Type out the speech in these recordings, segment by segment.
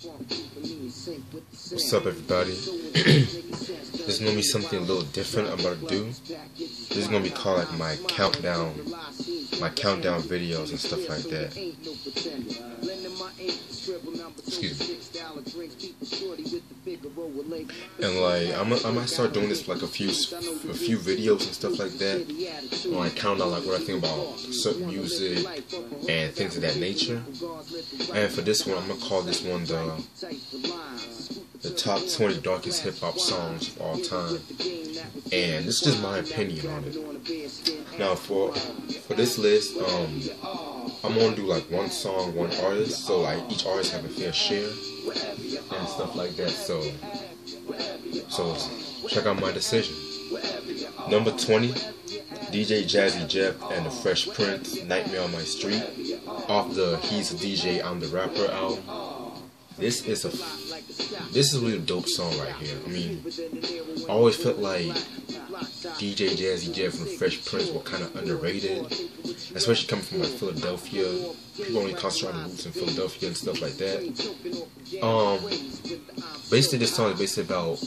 What's up, everybody? This is gonna be something a little different I'm about to do. This is gonna be called like my countdown videos and stuff like that. Excuse me. And like I might start doing this for like a few videos and stuff like that. Like count down like what I think about certain music and things of that nature. And for this one, I'm gonna call this one the top 20 darkest hip hop songs of all time. And this is just my opinion on it. Now for this list, I'm gonna do like one song, one artist, so like each artist have a fair share and stuff like that. So check out my decision. Number 20, DJ Jazzy Jeff and the Fresh Prince, Nightmare on My Street, off the He's a DJ, I'm the Rapper album. This is a really dope song right here. I mean, I always felt like DJ Jazzy Jeff and the Fresh Prince were kind of underrated, especially coming from like Philadelphia. People only concentrate on the roots in Philadelphia and stuff like that. Basically this song is basically about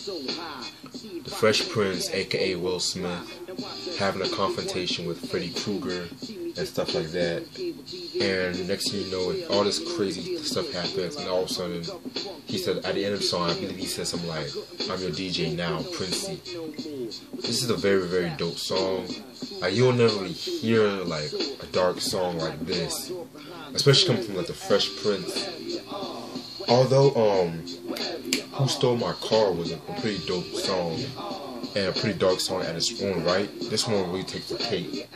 the Fresh Prince, aka Will Smith, having a confrontation with Freddy Krueger and stuff like that. And next thing you know, all this crazy stuff happens, and all of a sudden, he said at the end of the song, I believe he said something like, "I'm your DJ now, Princey." This is a very, very dope song. Like, you'll never really hear like a dark song like this, especially coming from like the Fresh Prince. Although Who Stole My Car was a pretty dope song and a pretty dark song at its own right, this one really takes the cake.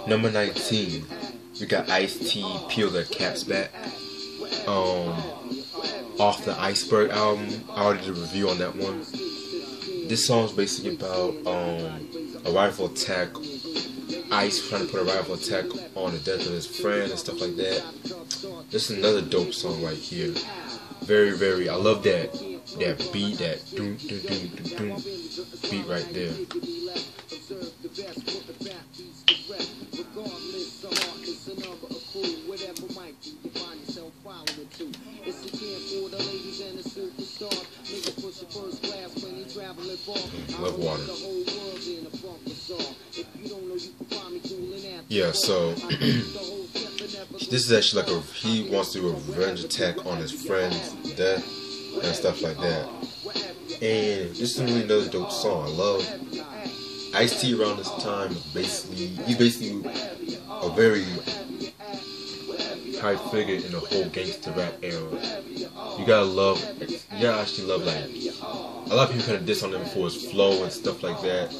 Number 19, we got Ice-T, Peel Their Caps Back, off the Iceberg album. I already did a review on that one. This song is basically about a rifle attack. Ice trying to put a rifle attack on the death of his friend and stuff like that. This is another dope song right here. Very, very, I love that beat, that doom doom doom doom doom beat right there. Love water. Yeah, so this is actually like he wants to do a revenge attack on his friend's death and stuff like that. And this is really another dope song. I love Ice-T around this time. He's basically a very high figure in the whole gangster rap era. You gotta actually love like a lot of people kind of diss on him for his flow and stuff like that,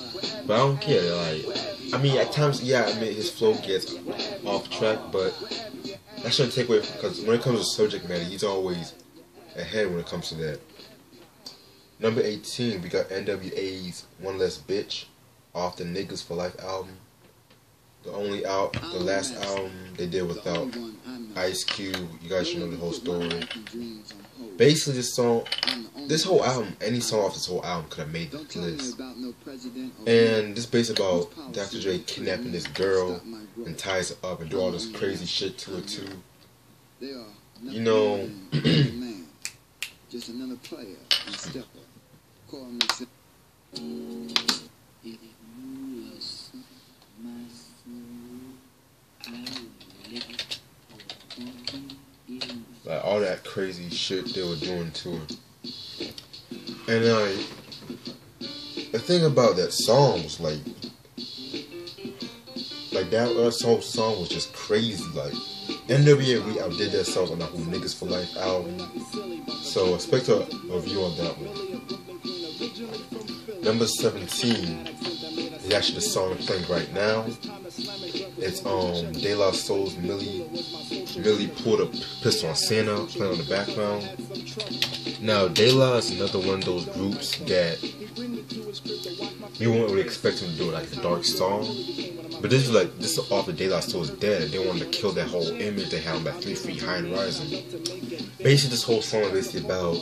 but I don't care. Like, I mean, at times, yeah, I mean his flow gets off track, but that shouldn't take away, because when it comes to subject matter, he's always ahead when it comes to that. Number 18, we got NWA's One Less Bitch off the Niggas for Life album. The last album they did without Ice Cube. You guys should know the whole story. Basically, this whole album, any song off this whole album could have made the list. And this based about Dr. Dre kidnapping this girl and ties her up and do all this crazy shit to her too. You know, just another player and stepper. Call me. Like all that crazy shit they were doing to her. And the thing about that song was like that whole song was just crazy. Like NWA really outdid their songs on that whole Niggas for Life album. So expect a review on that one. Number 17 is actually the song I'm playing right now. It's De La Soul's Millie. Millie pulled a pistol on Santa, playing on the background. Now, De La is another one of those groups that you won't really expect them to do like a dark song. But this is off of De La Soul's Dead. They wanted to kill that whole image they had on that 3 feet high and rising. Basically, this whole song is basically about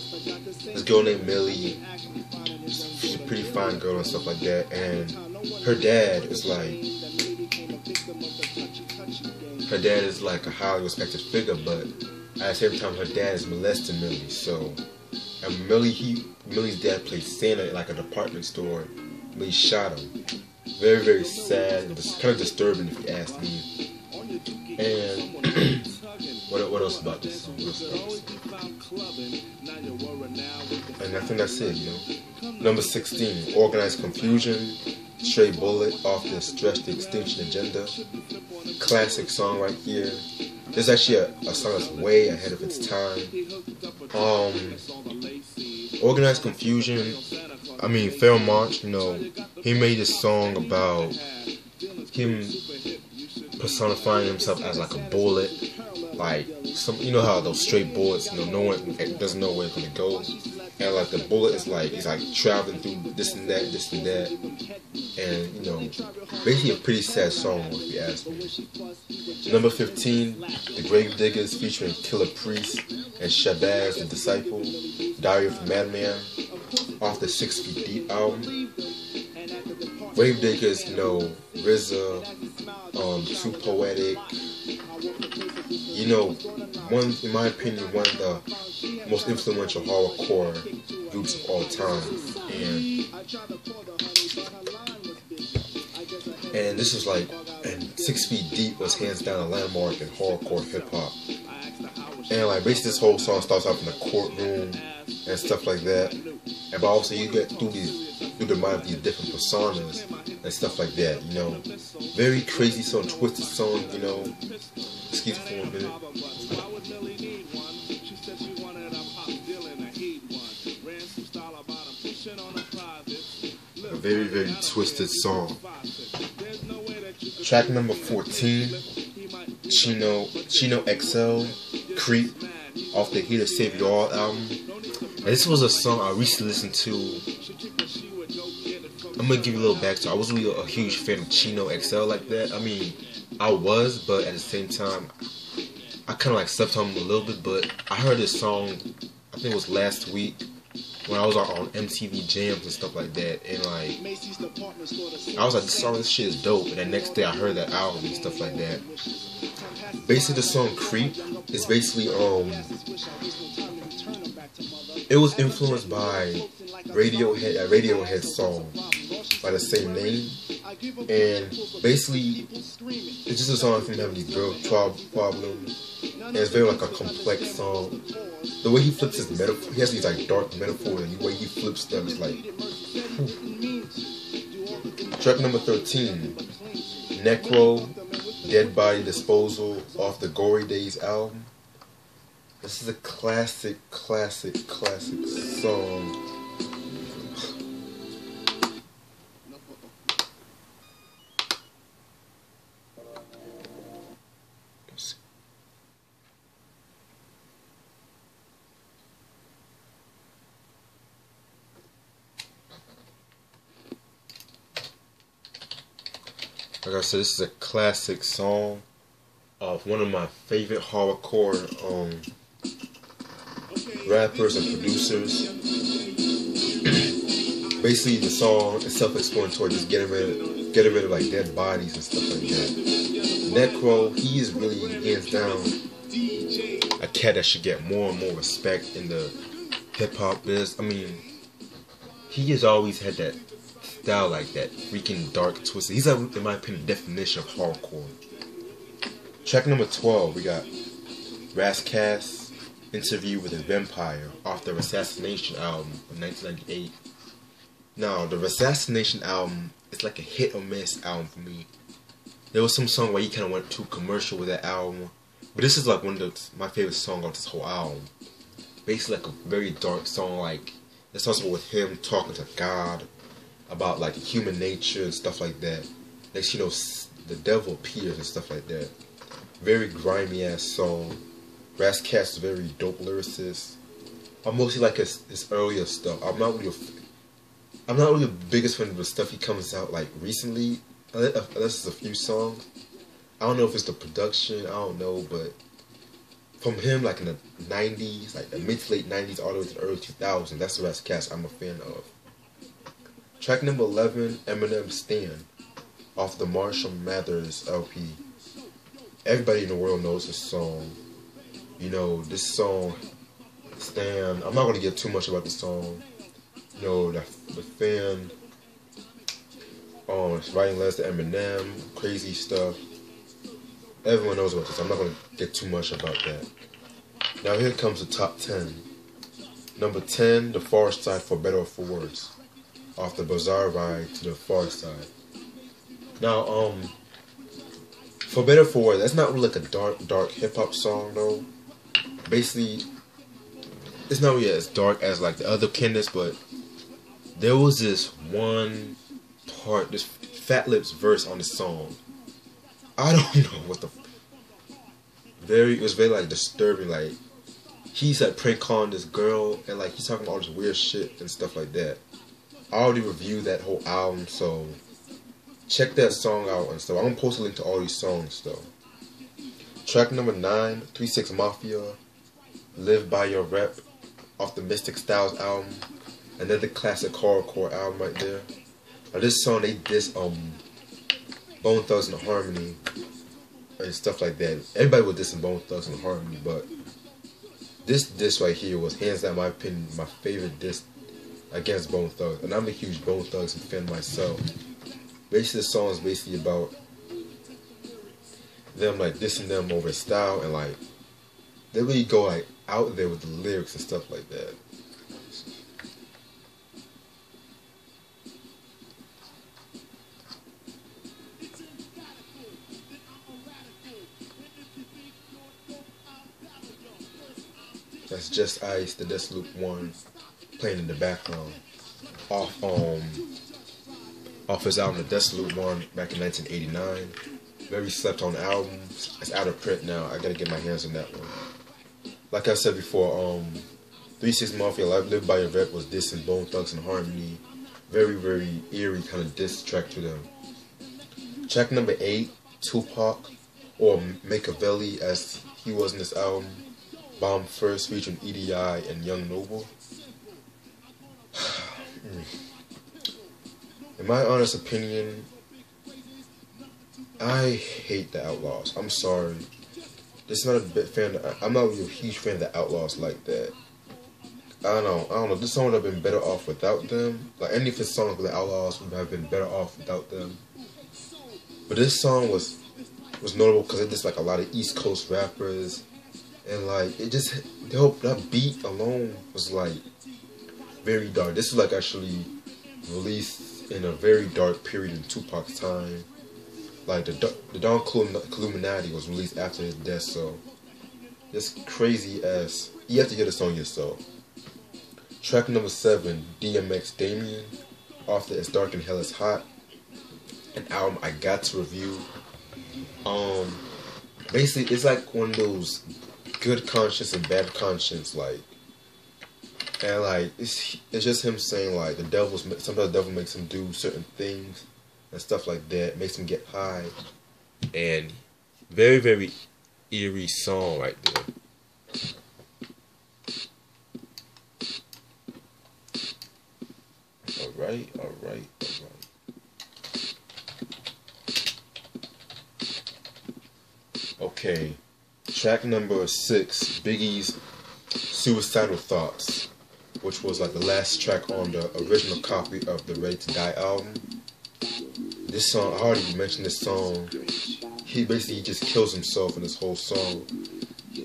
this girl named Millie. She's a pretty fine girl and stuff like that. And her dad is like a highly respected figure, but At the same time, her dad is molesting Millie. So, and Millie's dad played Santa in like a department store. Millie shot him. Very, very sad and just kind of disturbing if you ask me. And what else about this song? And I think that's it, you know. Number 16, Organized Confusion, Stray Bullet off the Stretch the Extinction Agenda. Classic song right here. This is actually a song that's way ahead of its time. Organized Confusion, I mean, Pharaoh Monch, you know, he made this song about him personifying himself as like a bullet. Like, you know how those straight bullets, you know, no one doesn't know where it's gonna go. And like the bullet is like, he's like traveling through this and that, this and that. And, you know, basically a pretty sad song if you ask me. Number 15, The Gravediggers featuring Killer Priest and Shabazz the Disciple, Diary of a Madman, off the 6 Feet Deep album. Gravediggers, you know, RZA, Too Poetic. You know, in my opinion, one of the most influential horrorcore groups of all time. And this was like, and 6 Feet Deep was hands down a landmark in horrorcore hip hop. And like basically this whole song starts off in the courtroom and stuff like that. And but also you get through the mind of these different personas and stuff like that, you know. Very crazy song, twisted song, you know. Excuse me for a minute. A very, very twisted song. Track number 14, Chino XL, Creep, off the Here to Save You All album. And this was a song I recently listened to. I'm gonna give you a little backstory. I wasn't really a huge fan of Chino XL like that. I mean, I was, but at the same time, I kind of like slept on him a little bit. But I heard this song, I think it was last week, when I was on MTV Jams and stuff like that, and like, I was like, this shit is dope. And the next day I heard that album and stuff like that. Basically the song Creep is basically, it was influenced by a Radiohead song by the same name. And basically, it's just a song from having these girl problems. And it's very like a complex song. The way he flips his metaphor, he has these like dark metaphors, and the way he flips them is like, whew. Track number 13, Necro, Dead Body Disposal, off the Gory Days album. This is a classic song. Like I said, this is a classic song of one of my favorite horrorcore rappers and producers. Basically, the song is self-explanatory, just getting rid of like dead bodies and stuff like that. Necro, he is really hands down a cat that should get more and more respect in the hip hop biz. I mean, he has always had that style, like that freaking dark twisted. He's like, in my opinion, definition of hardcore. Track number 12, we got Razzcast, Interview with a Vampire, off the Assassination album of 1998. Now, the Assassination album is like a hit or miss album for me. There was some song where he kind of went too commercial with that album, but this is like one of my favorite songs on this whole album. Basically like a very dark song, like it starts with him talking to God about like human nature and stuff like that. Next, you know, the devil appears and stuff like that. Very grimy ass song. Razzcast is very dope lyricist. I mostly like his earlier stuff. I'm not really the biggest fan of the stuff he comes out like recently, unless it's a few songs. I don't know if it's the production, I don't know, but from him like in the 90s, like the mid to late 90s all the way to the early 2000s, that's the Razzcast I'm a fan of. Track number 11, Eminem Stan, off the Marshall Mathers LP. Everybody in the world knows this song. You know, this song, Stan, I'm not going to get too much about the song. You know, the fan, writing letters to Eminem, crazy stuff. Everyone knows about this. I'm not going to get too much about that. Now here comes the top 10. Number 10, The Far Side, For Better or For Worse. Off the Bizarre Ride to the Far Side. Now, For Better or For Worse, that's not really like a dark hip-hop song though. Basically, it's not really as dark as like the other Candace, but there was this one part, this Fat Lips verse on the song. I don't know what the... It was very like disturbing, like, he's like prank calling this girl, and like he's talking about all this weird shit and stuff like that. I already reviewed that whole album, so check that song out and stuff. I'm gonna post a link to all these songs though. Track number 9, 3 6 Mafia, Live By Your Rep, off the Mystic Styles album. Another classic hardcore album right there. Now this song, they diss Bone Thugs and Harmony and stuff like that. Everybody was dissing Bone Thugs and Harmony, but this right here was hands down, my opinion, my favorite diss against Bone Thugs. And I'm a huge Bone Thugs fan myself. Basically, the song is basically about them like dissing them over style, and like they really go like out there with the lyrics and stuff like that. That's Just Ice, the Desolute One, playing in the background. Off his album, The Desolute One, back in 1989. Very slept on album. It's out of print now. I gotta get my hands on that one. Like I said before, 3 6 Mafia, Live By Your Rep was dissing Bone Thugs and Harmony. Very, very eerie kind of diss track to them. Track number 8, Tupac, or Machiavelli as he was in this album. Bomb First, featuring EDI and Young Noble. In my honest opinion, I hate the Outlaws. I'm sorry. This is not a big fan. I'm not really a huge fan of the Outlaws like that. I don't know. This song would have been better off without them. Like any of his songs with the Outlaws would have been better off without them. But this song was notable because it just like a lot of East Coast rappers. And like it just that beat alone was like very dark. This is like actually released in a very dark period in Tupac's time. Like the Don Illuminati was released after his death, so it's crazy as you have to hear the song yourself. Track number 7, DMX Damien, off the It's Dark and Hell Is Hot, an album I got to review. Basically it's like one of those good conscience and bad conscience, like, and like it's just him saying like sometimes the devil makes him do certain things and stuff like that, makes him get high, and very, very eerie song right there. Alright. Okay. Track number 6, Biggie's Suicidal Thoughts, which was like the last track on the original copy of the Ready to Die album. This song, I already mentioned this song. He basically just kills himself in this whole song.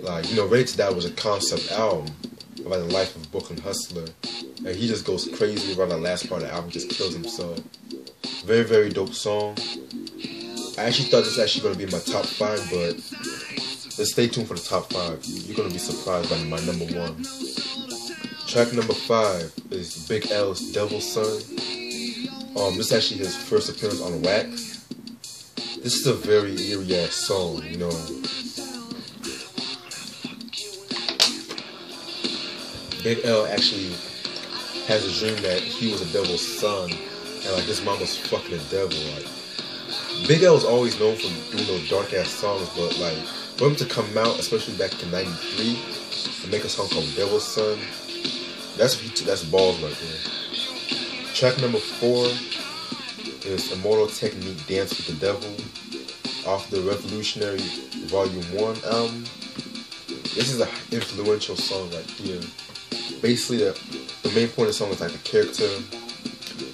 Like, you know, Ready to Die was a concept album about the life of a Brooklyn hustler, and he just goes crazy around the last part of the album, just kills himself. Very, very dope song. I actually thought this was actually going to be my top 5, but let's stay tuned for the top 5. You're going to be surprised by my number 1. Track number 5 is Big L's Devil's Son. This is actually his first appearance on Wax. This is a very eerie ass song, you know. Big L actually has a dream that he was a devil's son, and like his mom was fucking the devil. Like, Big L was always known for doing those dark ass songs, but like for him to come out, especially back in '93, and make a song called Devil's Son, that's balls right there. Track number 4 is Immortal Technique, Dance with the Devil, off the Revolutionary Volume 1 album. This is an influential song right here. Basically, the main point of the song is like the character.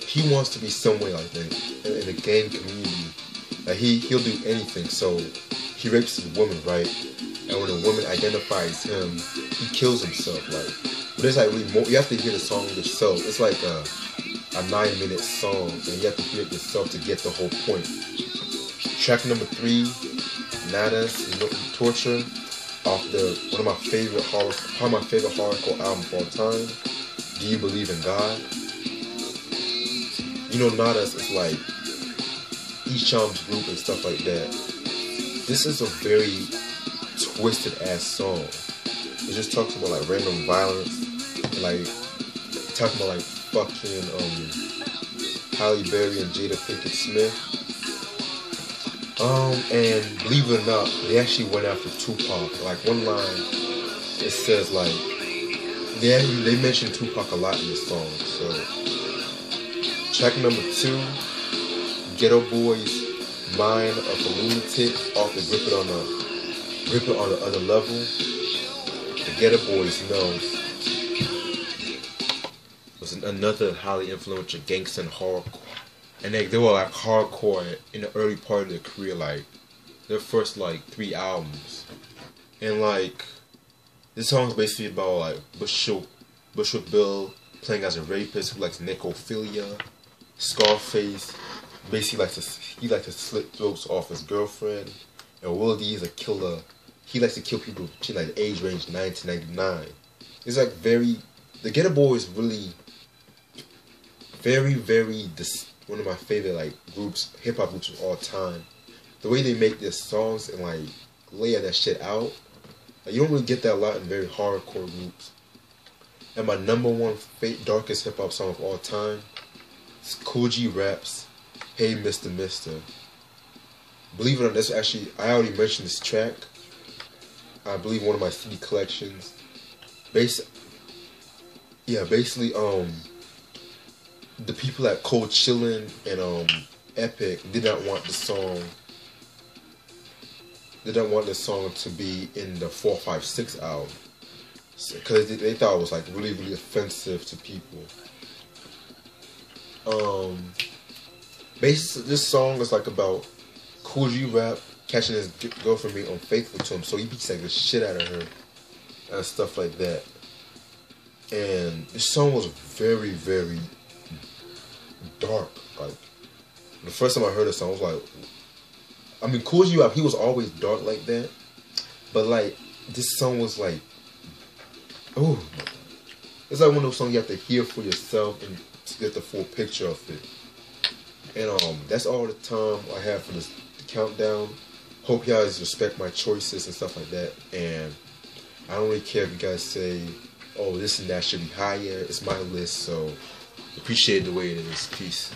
He wants to be somewhere like that in the gang community. Like he'll do anything. So he rapes his woman, right? And when a woman identifies him, he kills himself. Like, but there's like really more. You have to hear the song yourself. It's like a 9-minute song, and you have to hear it yourself to get the whole point. Track number 3, Nadas, Torture, off one of my favorite hardcore albums of all time. Do You Believe in God? You know, Nadas is like Echam's group and stuff like that. This is a very twisted ass song. It just talks about like random violence, like talking about like fucking Halle Berry and Jada Pinkett Smith. And believe it or not, they actually went after Tupac. Like one line, it says like they mentioned Tupac a lot in this song. So track number 2, Ghetto Boys, Mind of a Lunatic, off the Grip It on the Other Level. The Ghetto Boys was another highly influential gangster and hardcore. And they were like hardcore in the early part of their career, like their first like 3 albums. And like this song's basically about like Bushwick Bill playing as a rapist who likes necrophilia. Scarface basically he likes to slit throats off his girlfriend. And Will D is a killer. He likes to kill people between like the age range 9 to 99. It's like the Ghetto Boys really very one of my favorite like groups, hip hop groups of all time. The way they make their songs and like lay that shit out, like, you don't really get that a lot in very hardcore groups. And my number 1 darkest hip hop song of all time is Kool G Rap's Hey Mr. Mister. Believe it or not, that's actually, I already mentioned this track. I believe one of my CD collections. Basically, the people at Cold Chillin' and Epic did not want the song. They didn't want the song to be in the 456 album because they thought it was like really offensive to people. Basically, this song is like about Kool G Rap catching his girlfriend being unfaithful to him, so he beats like the shit out of her and stuff like that. And this song was very dark. Like the first time I heard this song, I was like, I mean, Kool G Rap, he was always dark like that, but like this song was like, oh, it's like one of those songs you have to hear for yourself and to get the full picture of it. And that's all the time I have for this countdown. Hope you guys respect my choices and stuff like that. And I don't really care if you guys say, oh, this and that should be higher. It's my list, so appreciate the way it is. Peace.